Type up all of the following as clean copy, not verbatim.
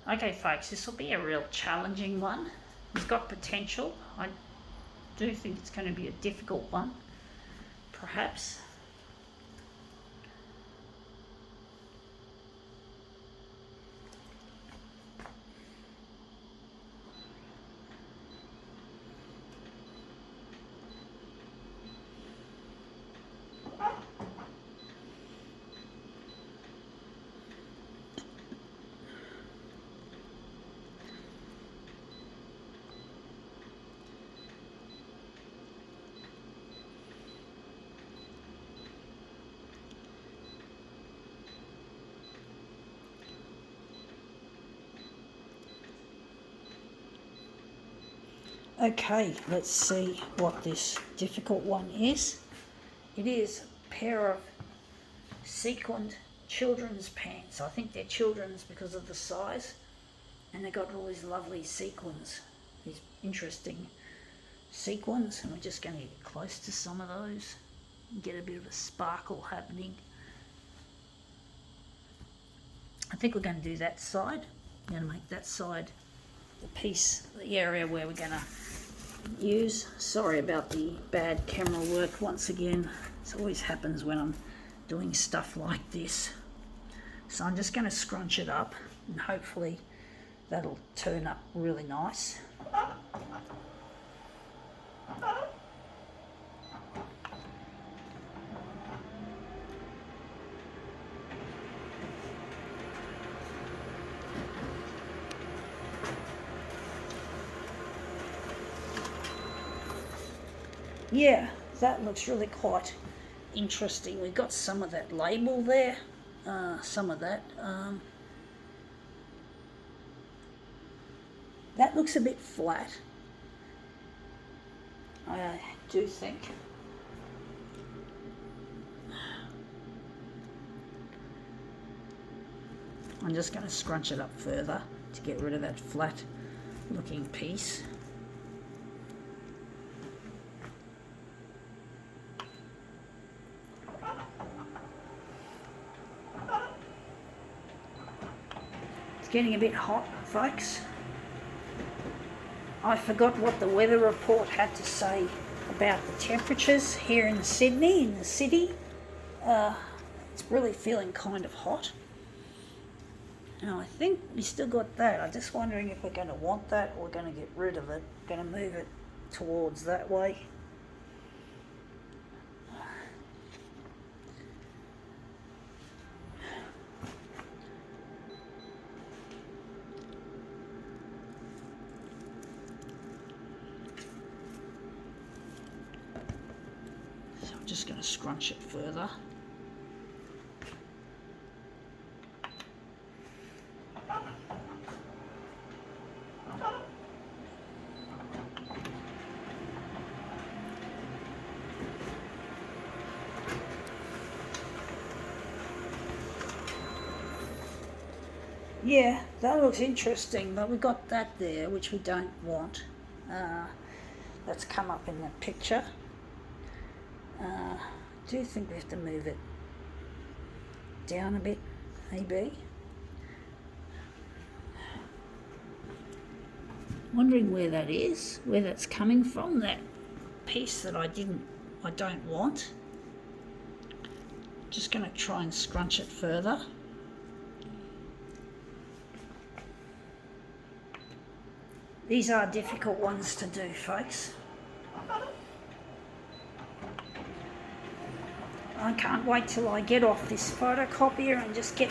Okay folks, this will be a real challenging one. It's got potential. I do think it's going to be a difficult one, perhaps. Okay, let's see what this difficult one is. It is a pair of sequined children's pants. I think they're children's because of the size, and they've got all these lovely sequins, these interesting sequins, and we're just going to get close to some of those and get a bit of a sparkle happening. I think we're going to do that side. We're going to make that side the piece, the area where we're going to use. Sorry about the bad camera work once again. It always happens when I'm doing stuff like this. So I'm just going to scrunch it up and hopefully that'll turn up really nice. Yeah, that looks really quite interesting. We've got some of that label there, some of that. That looks a bit flat, I do think. I'm just going to scrunch it up further to get rid of that flat looking piece. It's getting a bit hot, folks. I forgot what the weather report had to say about the temperatures here in Sydney, in the city. It's really feeling kind of hot. Now I think we still got that. I'm just wondering if we're going to want that or we're going to get rid of it. Going to move it towards that way. So I'm just going to scrunch it further. Yeah, that looks interesting, but we got that there, which we don't want. That's come up in the picture. I do think we have to move it down a bit, maybe. Wondering where that is, where that's coming from, that piece that I don't want. Just going to try and scrunch it further. These are difficult ones to do, folks. I can't wait till I get off this photocopier and just get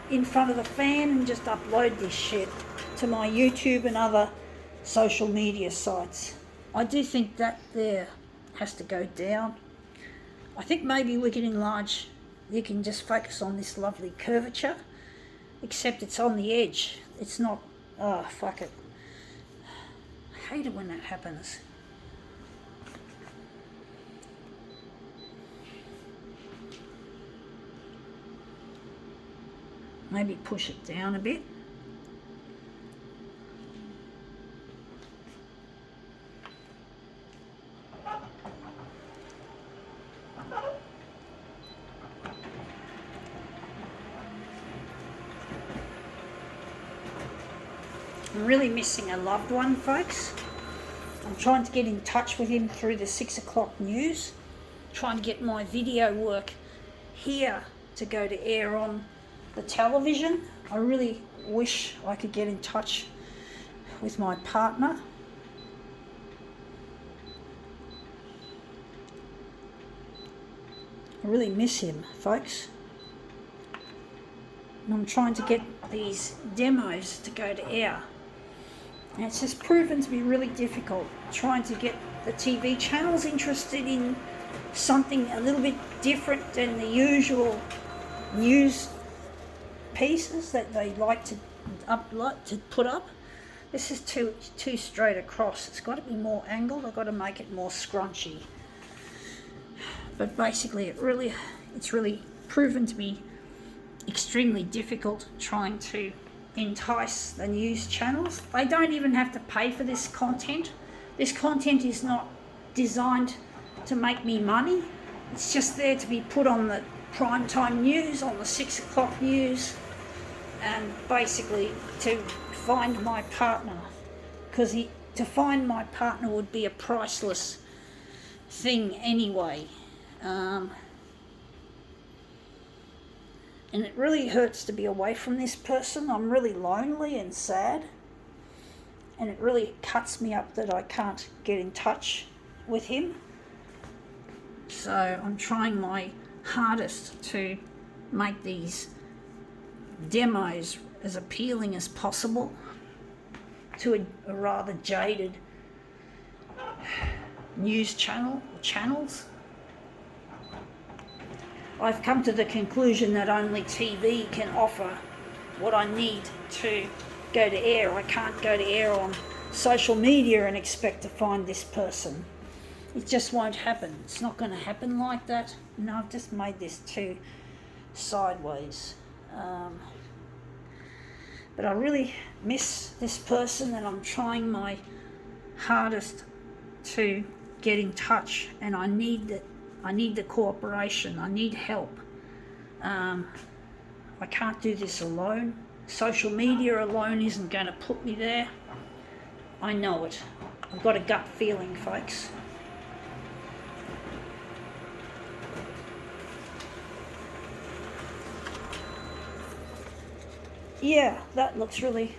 in front of the fan and just upload this shit to my YouTube and other social media sites. I do think that there has to go down. I think maybe we can enlarge, you can just focus on this lovely curvature, except it's on the edge. It's not, oh, fuck it. I hate it when that happens. Maybe push it down a bit. I'm really missing a loved one, folks. I'm trying to get in touch with him through the 6 o'clock news, trying to get my video work here to go to air on the television. I really wish I could get in touch with my partner. I really miss him, folks. And I'm trying to get these demos to go to air. And it's just proven to be really difficult trying to get the TV channels interested in something a little bit different than the usual news pieces that they like to put up. This is too straight across. It's got to be more angled. I've got to make it more scrunchy. But basically, it's really proven to be extremely difficult trying to entice the news channels. They don't even have to pay for this content. This content is not designed to make me money. It's just there to be put on the primetime news, on the 6 o'clock news, and basically to find my partner. Because to find my partner would be a priceless thing anyway. And it really hurts to be away from this person. I'm really lonely and sad. And it really cuts me up that I can't get in touch with him. So I'm trying my hardest to make these demos as appealing as possible to a rather jaded news channels. I've come to the conclusion that only TV can offer what I need to go to air. I can't go to air on social media and expect to find this person. It just won't happen. It's not going to happen like that. No, I've just made this too sideways. But I really miss this person, and I'm trying my hardest to get in touch, and I need the cooperation. I need help. I can't do this alone. Social media alone isn't going to put me there. I know it. I've got a gut feeling, folks. Yeah, that looks really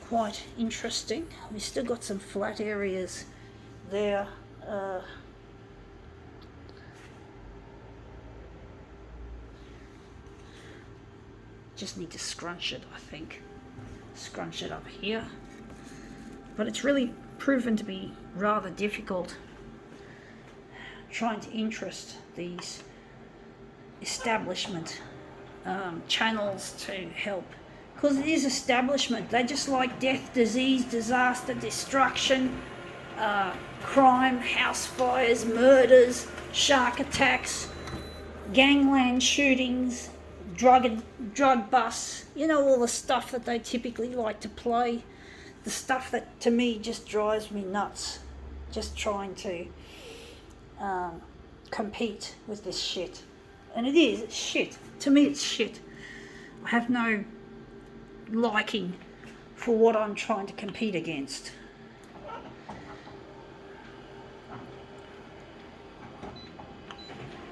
quite interesting. We've still got some flat areas there. Just need to scrunch it, I think. Scrunch it up here. But it's really proven to be rather difficult trying to interest these establishment channels to help. Because it is establishment. They just like death, disease, disaster, destruction, crime, house fires, murders, shark attacks, gangland shootings, drug busts, all the stuff that they typically like to play. The stuff that to me just drives me nuts, just trying to compete with this shit. And it's shit. To me it's shit. I have no liking for what I'm trying to compete against.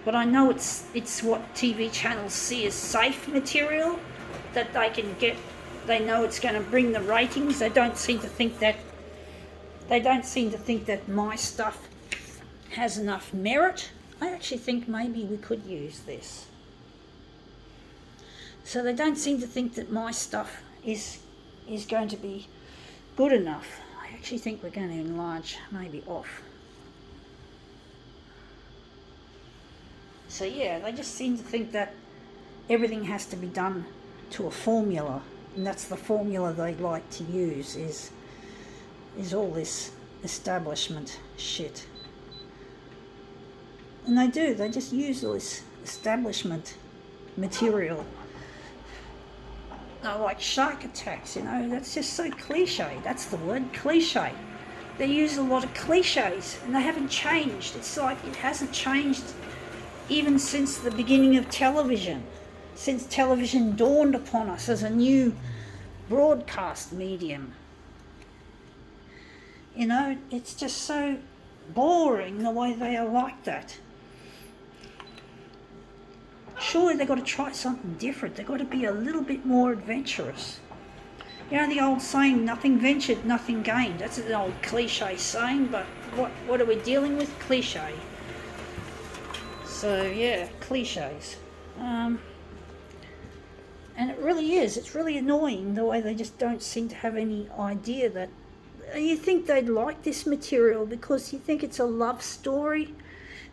But I know it's what TV channels see as safe material that they can get. They know it's going to bring the ratings. They don't seem to think that my stuff has enough merit. I actually think maybe we could use this. So they don't seem to think that my stuff is going to be good enough. I actually think we're going to enlarge maybe off. So yeah, they just seem to think that everything has to be done to a formula, and that's the formula they like to use is all this establishment shit. And they just use all this establishment material. Like shark attacks, that's just so cliche. That's the word, cliche. They use a lot of cliches, and they haven't changed. It's like it hasn't changed even since the beginning of television, since television dawned upon us as a new broadcast medium. You know, it's just so boring the way they are like that. Surely they've got to try something different. They've got to be a little bit more adventurous. You know the old saying, nothing ventured, nothing gained. That's an old cliche saying, but what are we dealing with? Cliche. So, yeah, cliches. And it really is. It's really annoying the way they just don't seem to have any idea that... You think they'd like this material because you think it's a love story,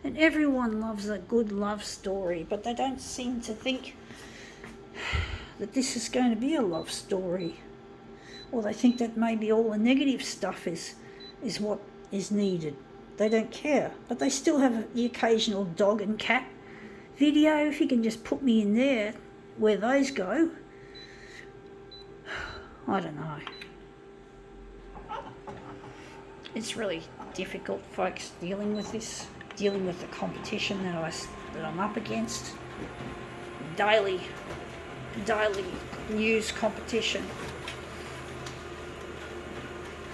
and everyone loves a good love story, but they don't seem to think that this is going to be a love story. Or they think that maybe all the negative stuff is what is needed. They don't care. But they still have the occasional dog and cat video. If you can just put me in there where those go. I don't know. It's really difficult, folks, dealing with this. Dealing with the competition that I'm up against. Daily news competition.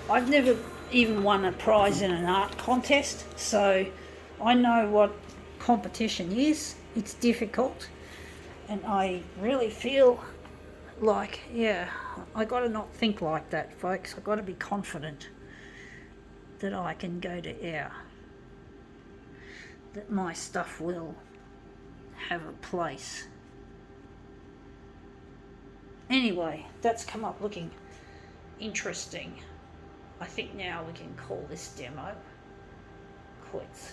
I've never even won a prize in an art contest, so I know what competition is. It's difficult, and I really feel like, yeah, I got to not think like that, folks. I got to be confident that I can go to air, that my stuff will have a place. Anyway, that's come up looking interesting. I think now we can call this demo quits.